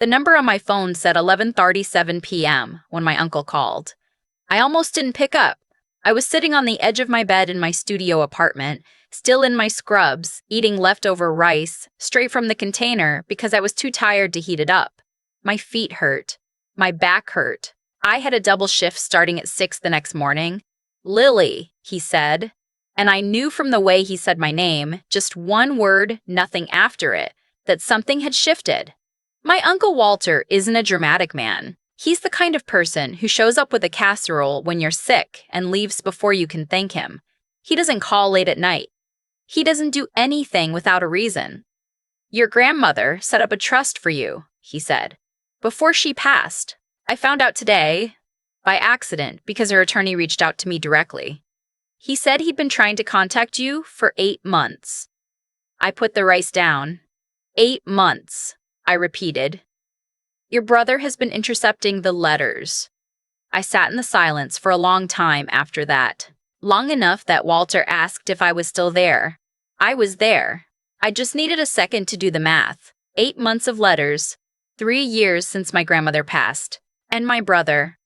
The number on my phone said 11:37 p.m. when my uncle called. I almost didn't pick up. I was sitting on the edge of my bed in my studio apartment, still in my scrubs, eating leftover rice, straight from the container because I was too tired to heat it up. My feet hurt. My back hurt. I had a double shift starting at 6 the next morning. "Lily," he said. And I knew from the way he said my name, just one word, nothing after it, that something had shifted. My Uncle Walter isn't a dramatic man. He's the kind of person who shows up with a casserole when you're sick and leaves before you can thank him. He doesn't call late at night. He doesn't do anything without a reason. "Your grandmother set up a trust for you," he said, "before she passed. I found out today, by accident, because her attorney reached out to me directly. He said he'd been trying to contact you for 8 months. I put the rice down. 8 months, I repeated. Your brother has been intercepting the letters. I sat in the silence for a long time after that. Long enough that Walter asked if I was still there. I was there. I just needed a second to do the math. 8 months of letters, 3 years since my grandmother passed. And my brother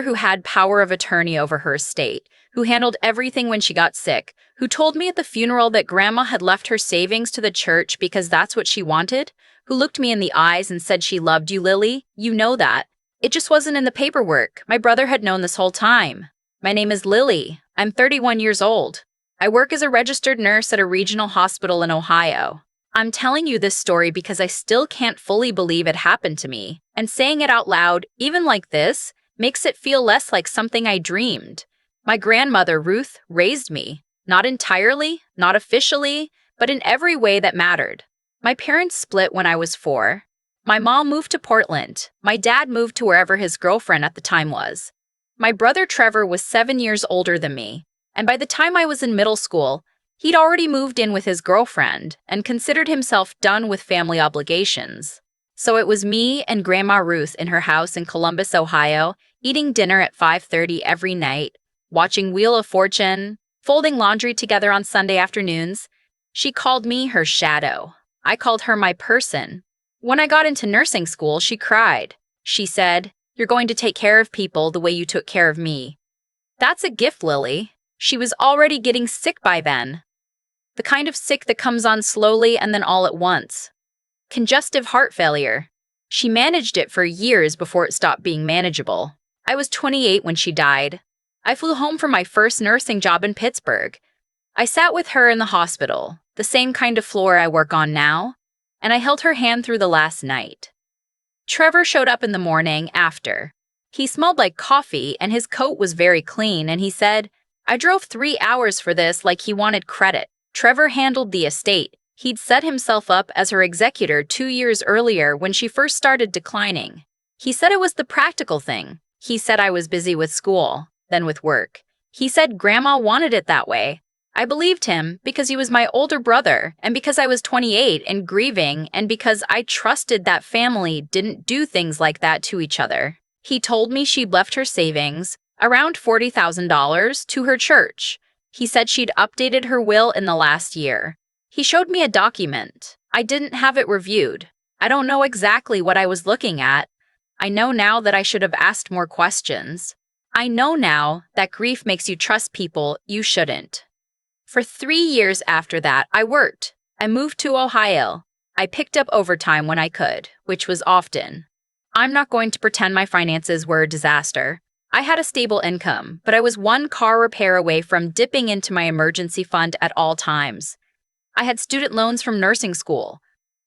who had power of attorney over her estate, who handled everything when she got sick, who told me at the funeral that Grandma had left her savings to the church because that's what she wanted, who looked me in the eyes and said she loved you, Lily. You know that. It just wasn't in the paperwork. My brother had known this whole time. My name is Lily. I'm 31 years old. I work as a registered nurse at a regional hospital in Ohio. I'm telling you this story because I still can't fully believe it happened to me, and saying it out loud, even like this, makes it feel less like something I dreamed. My grandmother, Ruth, raised me. Not entirely, not officially, but in every way that mattered. My parents split when I was 4. My mom moved to Portland. My dad moved to wherever his girlfriend at the time was. My brother Trevor was 7 years older than me, and by the time I was in middle school, he'd already moved in with his girlfriend and considered himself done with family obligations. So it was me and Grandma Ruth in her house in Columbus, Ohio, eating dinner at 5:30 every night, watching Wheel of Fortune, folding laundry together on Sunday afternoons. She called me her shadow. I called her my person. When I got into nursing school, she cried. She said, "You're going to take care of people the way you took care of me." That's a gift, Lily. She was already getting sick by then. The kind of sick that comes on slowly and then all at once. Congestive heart failure. She managed it for years before it stopped being manageable. I was 28 when she died. I flew home from my first nursing job in Pittsburgh. I sat with her in the hospital, the same kind of floor I work on now, and I held her hand through the last night. Trevor showed up in the morning after. He smelled like coffee and his coat was very clean, and he said, "I drove 3 hours for this like he wanted credit." Trevor handled the estate. He'd set himself up as her executor 2 years earlier when she first started declining. He said it was the practical thing. He said I was busy with school, then with work. He said Grandma wanted it that way. I believed him because he was my older brother, and because I was 28 and grieving, and because I trusted that family didn't do things like that to each other. He told me she'd left her savings, around $40,000, to her church. He said she'd updated her will in the last year. He showed me a document. I didn't have it reviewed. I don't know exactly what I was looking at. I know now that I should have asked more questions. I know now that grief makes you trust people you shouldn't. For 3 years after that, I worked. I moved to Ohio. I picked up overtime when I could, which was often. I'm not going to pretend my finances were a disaster. I had a stable income, but I was one car repair away from dipping into my emergency fund at all times. I had student loans from nursing school.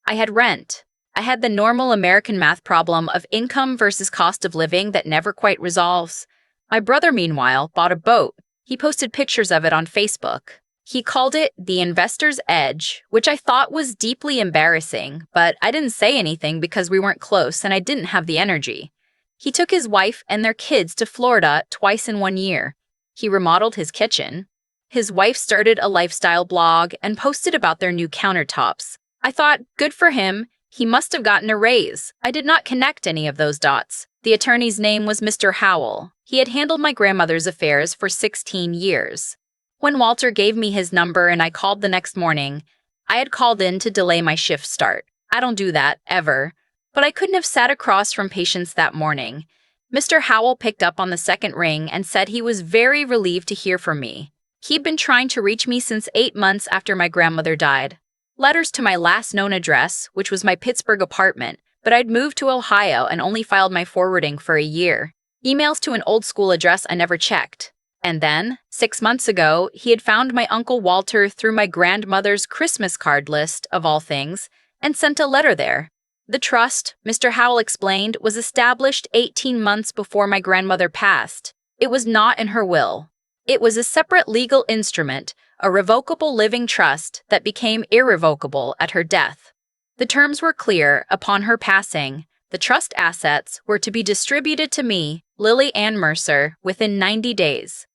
I had rent. I had the normal American math problem of income versus cost of living that never quite resolves. My brother, meanwhile, bought a boat. He posted pictures of it on Facebook. He called it the investor's edge, which I thought was deeply embarrassing, but I didn't say anything because we weren't close and I didn't have the energy. He took his wife and their kids to Florida twice in 1 year. He remodeled his kitchen. His wife started a lifestyle blog and posted about their new countertops. I thought, good for him. He must have gotten a raise. I did not connect any of those dots. The attorney's name was Mr. Howell. He had handled my grandmother's affairs for 16 years. When Walter gave me his number and I called the next morning, I had called in to delay my shift start. I don't do that, ever. But I couldn't have sat across from patients that morning. Mr. Howell picked up on the second ring and said he was very relieved to hear from me. He'd been trying to reach me since 8 months after my grandmother died. Letters to my last known address, which was my Pittsburgh apartment, but I'd moved to Ohio and only filed my forwarding for a year. Emails to an old school address I never checked. And then, 6 months ago, he had found my Uncle Walter through my grandmother's Christmas card list, of all things, and sent a letter there. The trust, Mr. Howell explained, was established 18 months before my grandmother passed. It was not in her will. It was a separate legal instrument, a revocable living trust that became irrevocable at her death. The terms were clear. Upon her passing, the trust assets were to be distributed to me, Lily Ann Mercer, within 90 days.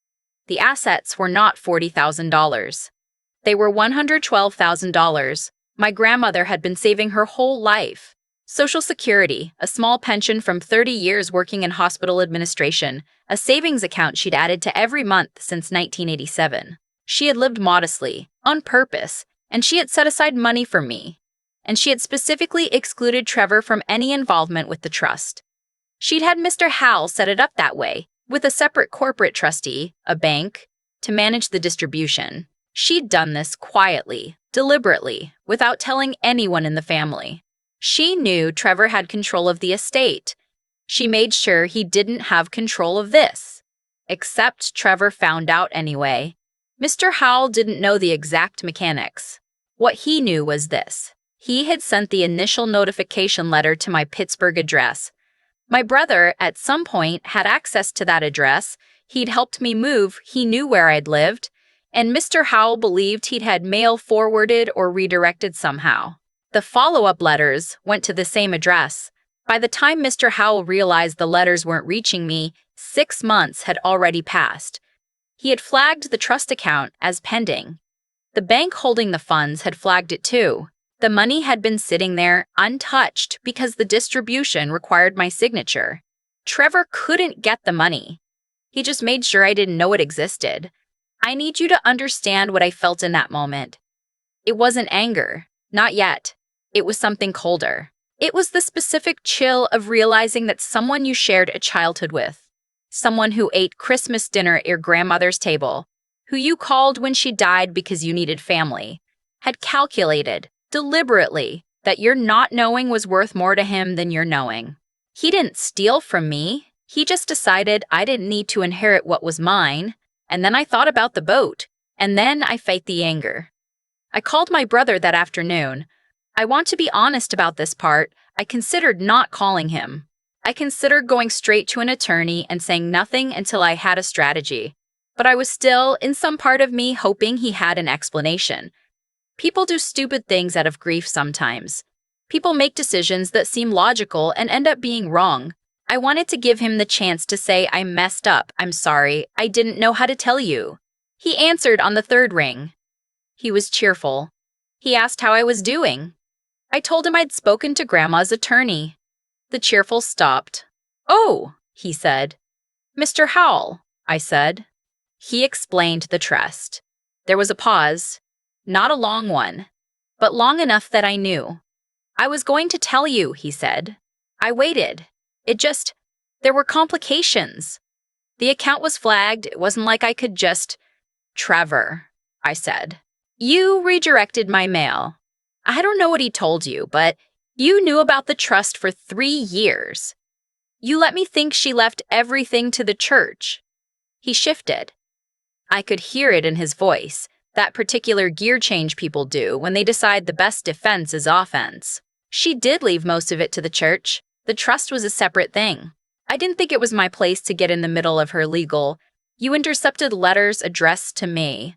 The assets were not $40,000. They were $112,000. My grandmother had been saving her whole life. Social Security, a small pension from 30 years working in hospital administration, a savings account she'd added to every month since 1987. She had lived modestly, on purpose, and she had set aside money for me. And she had specifically excluded Trevor from any involvement with the trust. She'd had Mr. Howell set it up that way, with a separate corporate trustee, a bank, to manage the distribution. She'd done this quietly, deliberately, without telling anyone in the family. She knew Trevor had control of the estate. She made sure he didn't have control of this. Except Trevor found out anyway. Mr. Howell didn't know the exact mechanics. What he knew was this. He had sent the initial notification letter to my Pittsburgh address. My brother, at some point, had access to that address. He'd helped me move, he knew where I'd lived, and Mr. Howell believed he'd had mail forwarded or redirected somehow. The follow-up letters went to the same address. By the time Mr. Howell realized the letters weren't reaching me, 6 months had already passed. He had flagged the trust account as pending. The bank holding the funds had flagged it too. The money had been sitting there untouched because the distribution required my signature. Trevor couldn't get the money. He just made sure I didn't know it existed. I need you to understand what I felt in that moment. It wasn't anger. Not yet. It was something colder. It was the specific chill of realizing that someone you shared a childhood with, someone who ate Christmas dinner at your grandmother's table, who you called when she died because you needed family, had calculated, deliberately, that your not knowing was worth more to him than your knowing. He didn't steal from me. He just decided I didn't need to inherit what was mine. And then I thought about the boat. And then I faced the anger. I called my brother that afternoon. I want to be honest about this part. I considered not calling him. I considered going straight to an attorney and saying nothing until I had a strategy. But I was still, in some part of me, hoping he had an explanation. People do stupid things out of grief sometimes. People make decisions that seem logical and end up being wrong. I wanted to give him the chance to say, I messed up, I'm sorry, I didn't know how to tell you. He answered on the third ring. He was cheerful. He asked how I was doing. I told him I'd spoken to Grandma's attorney. The cheerful stopped. Oh, he said. Mr. Howell, I said. He explained the trust. There was a pause. Not a long one, but long enough that I knew. I was going to tell you, he said. I waited. There were complications. The account was flagged. It wasn't like I could just... Trevor, I said. You redirected my mail. I don't know what he told you, but you knew about the trust for 3 years. You let me think she left everything to the church. He shifted. I could hear it in his voice, that particular gear change people do when they decide the best defense is offense. She did leave most of it to the church. The trust was a separate thing. I didn't think it was my place to get in the middle of her legal. You intercepted letters addressed to me.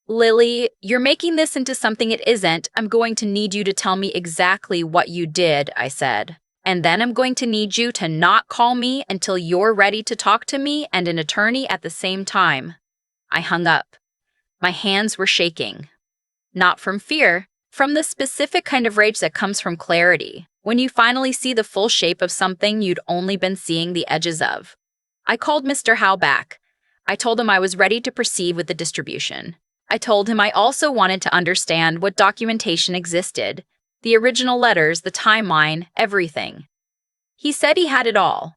Lily, you're making this into something it isn't. I'm going to need you to tell me exactly what you did, I said. And then I'm going to need you to not call me until you're ready to talk to me and an attorney at the same time. I hung up. My hands were shaking. Not from fear, from the specific kind of rage that comes from clarity, when you finally see the full shape of something you'd only been seeing the edges of. I called Mr. Howell back. I told him I was ready to proceed with the distribution. I told him I also wanted to understand what documentation existed. The the original letters, the timeline, everything. He said he had it all.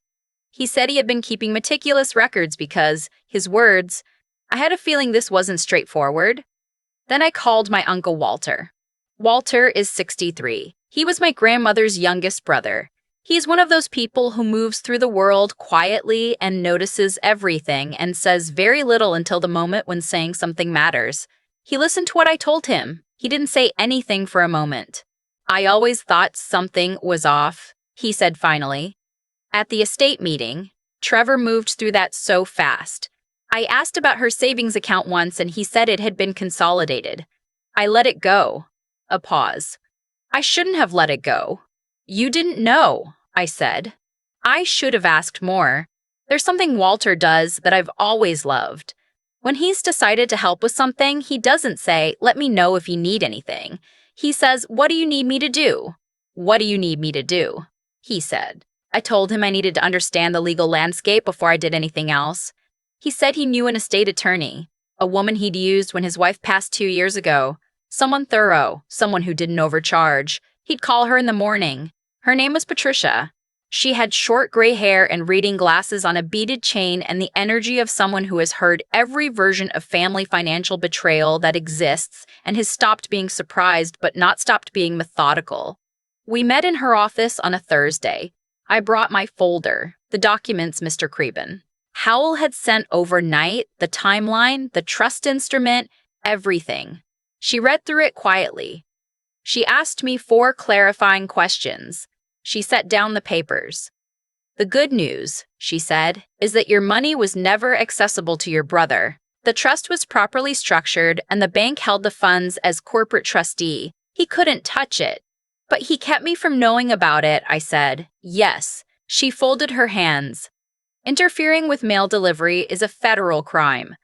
He said he had been keeping meticulous records because, his words, I had a feeling this wasn't straightforward. Then I called my Uncle Walter. Walter is 63. He was my grandmother's youngest brother. He's one of those people who moves through the world quietly and notices everything and says very little until the moment when saying something matters. He listened to what I told him. He didn't say anything for a moment. I always thought something was off, he said finally. At the estate meeting, Trevor moved through that so fast. I asked about her savings account once and he said it had been consolidated. I let it go. A pause. I shouldn't have let it go. You didn't know, I said. I should have asked more. There's something Walter does that I've always loved. When he's decided to help with something, he doesn't say, let me know if you need anything. He says, what do you need me to do? What do you need me to do? He said. I told him I needed to understand the legal landscape before I did anything else. He said he knew an estate attorney, a woman he'd used when his wife passed 2 years ago. Someone thorough, someone who didn't overcharge. He'd call her in the morning. Her name was Patricia. She had short gray hair and reading glasses on a beaded chain and the energy of someone who has heard every version of family financial betrayal that exists and has stopped being surprised but not stopped being methodical. We met in her office on a Thursday. I brought my folder, the documents, Mr. Creban. Howell had sent overnight, the timeline, the trust instrument, everything. She read through it quietly. She asked me 4 clarifying questions. She set down the papers. The good news, she said, is that your money was never accessible to your brother. The trust was properly structured and the bank held the funds as corporate trustee. He couldn't touch it. But he kept me from knowing about it, I said. Yes. She folded her hands. Interfering with mail delivery is a federal crime.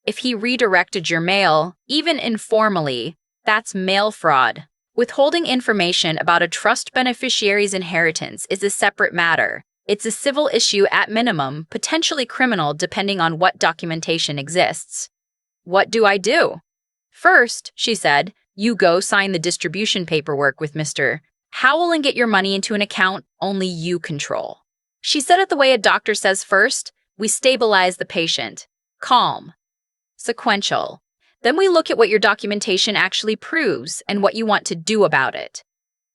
If he redirected your mail, even informally, that's mail fraud. Withholding information about a trust beneficiary's inheritance is a separate matter. It's a civil issue at minimum, potentially criminal depending on what documentation exists. What do I do? First, she said, you go sign the distribution paperwork with Mr. Howell and get your money into an account only you control. She said it the way a doctor says first. We stabilize the patient. Calm. Sequential. Then we look at what your documentation actually proves and what you want to do about it.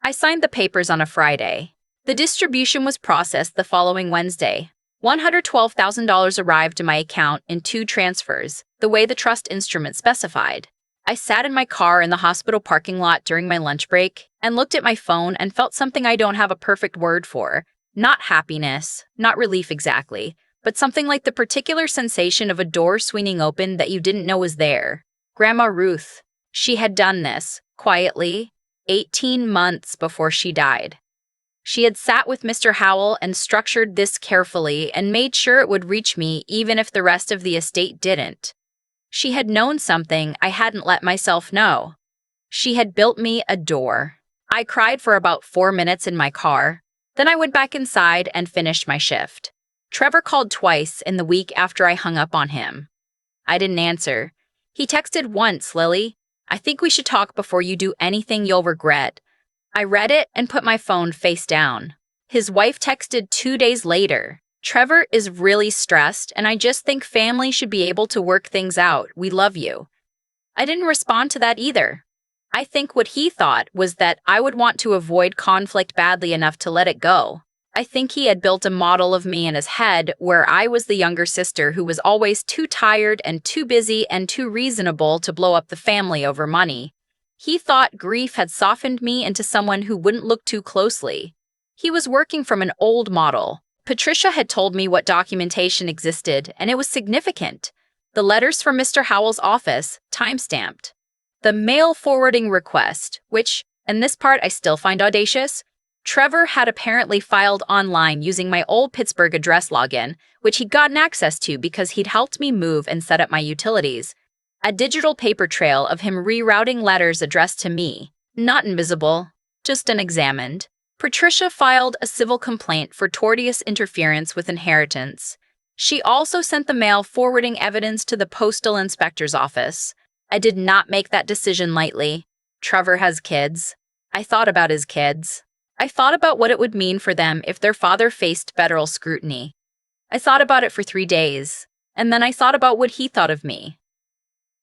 I signed the papers on a Friday. The distribution was processed the following Wednesday. $112,000 arrived to my account in 2 transfers, the way the trust instrument specified. I sat in my car in the hospital parking lot during my lunch break and looked at my phone and felt something I don't have a perfect word for. Not happiness, not relief exactly, but something like the particular sensation of a door swinging open that you didn't know was there. Grandma Ruth. She had done this, quietly, 18 months before she died. She had sat with Mr. Howell and structured this carefully and made sure it would reach me even if the rest of the estate didn't. She had known something I hadn't let myself know. She had built me a door. I cried for about 4 minutes in my car. Then I went back inside and finished my shift. Trevor called twice in the week after I hung up on him. I didn't answer. He texted once, Lily. I think we should talk before you do anything you'll regret. I read it and put my phone face down. His wife texted 2 days later. Trevor is really stressed, and I just think family should be able to work things out. We love you. I didn't respond to that either. I think what he thought was that I would want to avoid conflict badly enough to let it go. I think he had built a model of me in his head where I was the younger sister who was always too tired and too busy and too reasonable to blow up the family over money. He thought grief had softened me into someone who wouldn't look too closely. He was working from an old model. Patricia had told me what documentation existed, and it was significant. The letters from Mr. Howell's office, time-stamped. The mail forwarding request, which, and this part I still find audacious, Trevor had apparently filed online using my old Pittsburgh address login, which he'd gotten access to because he'd helped me move and set up my utilities. A digital paper trail of him rerouting letters addressed to me, not invisible, just unexamined. Patricia filed a civil complaint for tortious interference with inheritance. She also sent the mail forwarding evidence to the postal inspector's office. I did not make that decision lightly. Trevor has kids. I thought about his kids. I thought about what it would mean for them if their father faced federal scrutiny. I thought about it for 3 days, and then I thought about what he thought of me.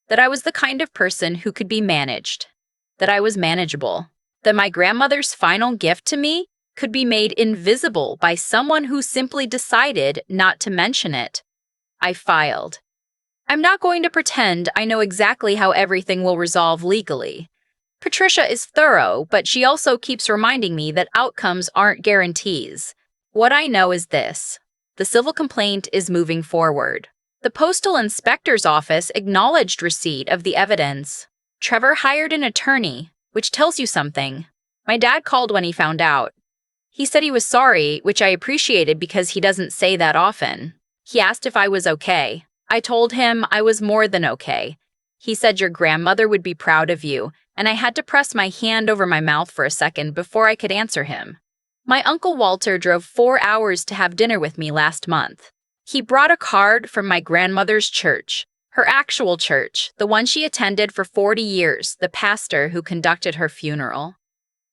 That I was the kind of person who could be managed. That I was manageable. That my grandmother's final gift to me could be made invisible by someone who simply decided not to mention it. I filed. I'm not going to pretend I know exactly how everything will resolve legally. Patricia is thorough, but she also keeps reminding me that outcomes aren't guarantees. What I know is this: the civil complaint is moving forward. The postal inspector's office acknowledged receipt of the evidence. Trevor hired an attorney, which tells you something. My dad called when he found out. He said he was sorry, which I appreciated because he doesn't say that often. He asked if I was okay. I told him I was more than okay. He said your grandmother would be proud of you, and I had to press my hand over my mouth for a second before I could answer him. My Uncle Walter drove 4 hours to have dinner with me last month. He brought a card from my grandmother's church, her actual church, the one she attended for 40 years, the pastor who conducted her funeral.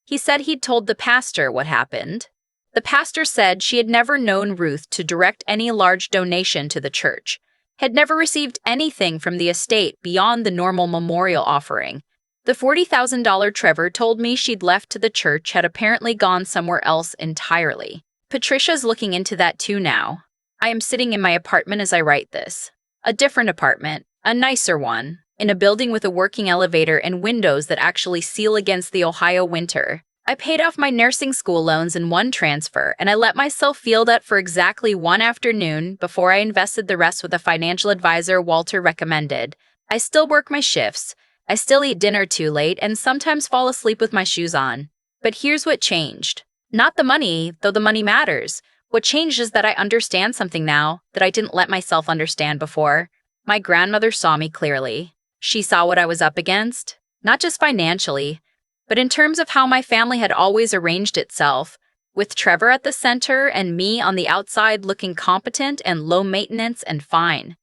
He said he'd told the pastor what happened. The pastor said she had never known Ruth to direct any large donation to the church, had never received anything from the estate beyond the normal memorial offering. The $40,000 Trevor told me she'd left to the church had apparently gone somewhere else entirely. Patricia's looking into that too now. I am sitting in my apartment as I write this. A different apartment, a nicer one, in a building with a working elevator and windows that actually seal against the Ohio winter. I paid off my nursing school loans in one transfer, and I let myself feel that for exactly one afternoon before I invested the rest with a financial advisor Walter recommended. I still work my shifts. I still eat dinner too late and sometimes fall asleep with my shoes on. But here's what changed. Not the money, though the money matters. What changed is that I understand something now that I didn't let myself understand before. My grandmother saw me clearly. She saw what I was up against, not just financially, but in terms of how my family had always arranged itself, with Trevor at the center and me on the outside looking competent and low maintenance and fine.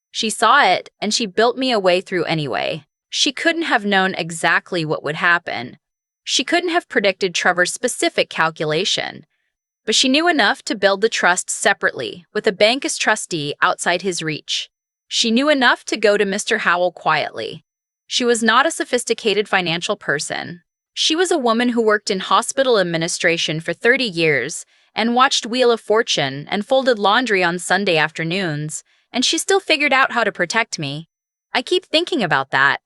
She saw it, and she built me a way through anyway. She couldn't have known exactly what would happen. She couldn't have predicted Trevor's specific calculation. But she knew enough to build the trust separately, with a bank as trustee outside his reach. She knew enough to go to Mr. Howell quietly. She was not a sophisticated financial person. She was a woman who worked in hospital administration for 30 years and watched Wheel of Fortune and folded laundry on Sunday afternoons, and she still figured out how to protect me. I keep thinking about that.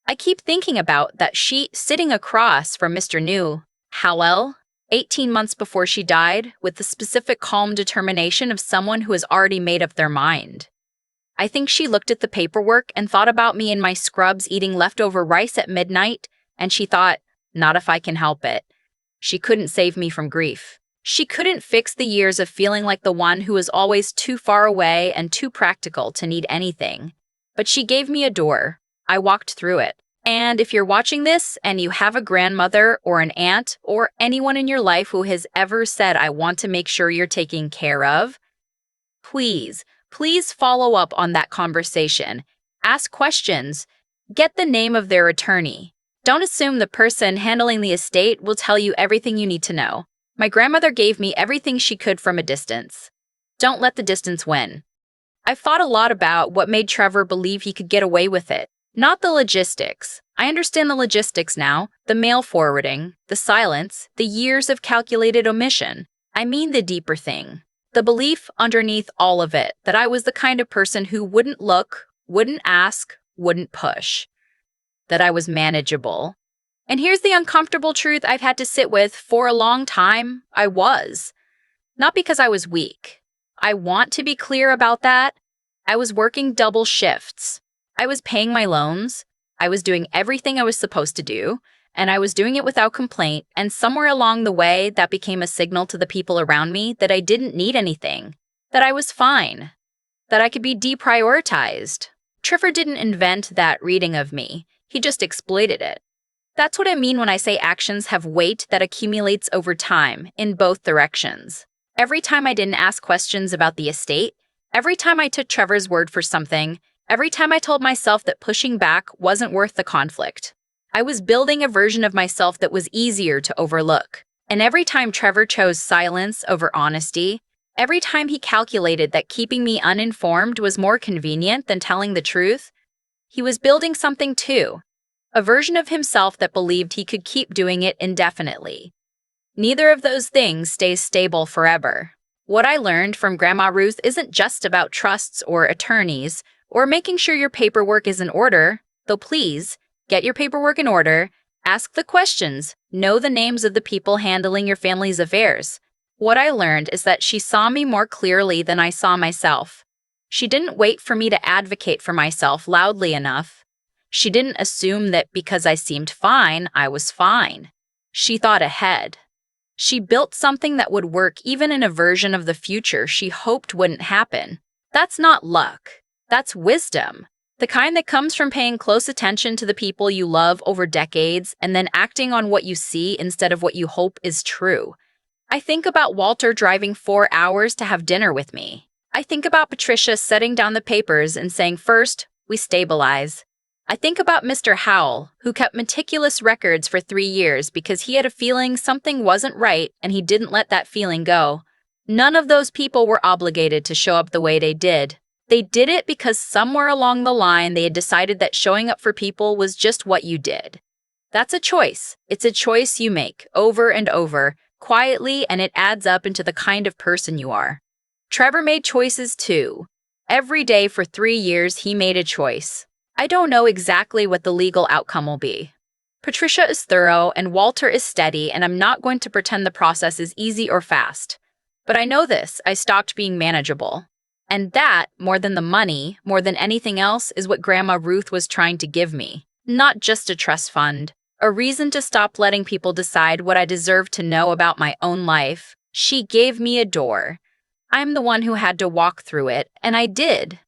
I keep thinking about that sheet sitting across from Mr. New Howell, 18 months before she died, with the specific calm determination of someone who has already made up their mind. I think she looked at the paperwork and thought about me in my scrubs eating leftover rice at midnight, and she thought, not if I can help it. She couldn't save me from grief. She couldn't fix the years of feeling like the one who was always too far away and too practical to need anything. But she gave me a door. I walked through it. And if you're watching this and you have a grandmother or an aunt or anyone in your life who has ever said, I want to make sure you're taken care of, please follow up on that conversation. Ask questions. Get the name of their attorney. Don't assume the person handling the estate will tell you everything you need to know. My grandmother gave me everything she could from a distance. Don't let the distance win. I've thought a lot about what made Trevor believe he could get away with it. Not the logistics. I understand the logistics now, the mail forwarding, the silence, the years of calculated omission. I mean the deeper thing. The belief underneath all of it that I was the kind of person who wouldn't look, wouldn't ask, wouldn't push. That I was manageable. And here's the uncomfortable truth I've had to sit with for a long time. I was. Not because I was weak. I want to be clear about that. I was working double shifts. I was paying my loans, I was doing everything I was supposed to do, and I was doing it without complaint, and somewhere along the way that became a signal to the people around me that I didn't need anything, that I was fine, that I could be deprioritized. Trevor didn't invent that reading of me, he just exploited it. That's what I mean when I say actions have weight that accumulates over time, in both directions. Every time I didn't ask questions about the estate, every time I took Trevor's word for something, every time I told myself that pushing back wasn't worth the conflict, I was building a version of myself that was easier to overlook. And every time Trevor chose silence over honesty, every time he calculated that keeping me uninformed was more convenient than telling the truth, he was building something too, a version of himself that believed he could keep doing it indefinitely. Neither of those things stays stable forever. What I learned from Grandma Ruth isn't just about trusts or attorneys, or making sure your paperwork is in order, though please, get your paperwork in order, ask the questions, know the names of the people handling your family's affairs. What I learned is that she saw me more clearly than I saw myself. She didn't wait for me to advocate for myself loudly enough. She didn't assume that because I seemed fine, I was fine. She thought ahead. She built something that would work even in a version of the future she hoped wouldn't happen. That's not luck. That's wisdom. The kind that comes from paying close attention to the people you love over decades and then acting on what you see instead of what you hope is true. I think about Walter driving 4 hours to have dinner with me. I think about Patricia setting down the papers and saying, "First, we stabilize." I think about Mr. Howell, who kept meticulous records for 3 years because he had a feeling something wasn't right and he didn't let that feeling go. None of those people were obligated to show up the way they did. They did it because somewhere along the line they had decided that showing up for people was just what you did. That's a choice. It's a choice you make over and over, quietly, and it adds up into the kind of person you are. Trevor made choices too. Every day for 3 years he made a choice. I don't know exactly what the legal outcome will be. Patricia is thorough and Walter is steady, and I'm not going to pretend the process is easy or fast. But I know this, I stopped being manageable. And that, more than the money, more than anything else, is what Grandma Ruth was trying to give me. Not just a trust fund, a reason to stop letting people decide what I deserve to know about my own life. She gave me a door. I'm the one who had to walk through it, and I did.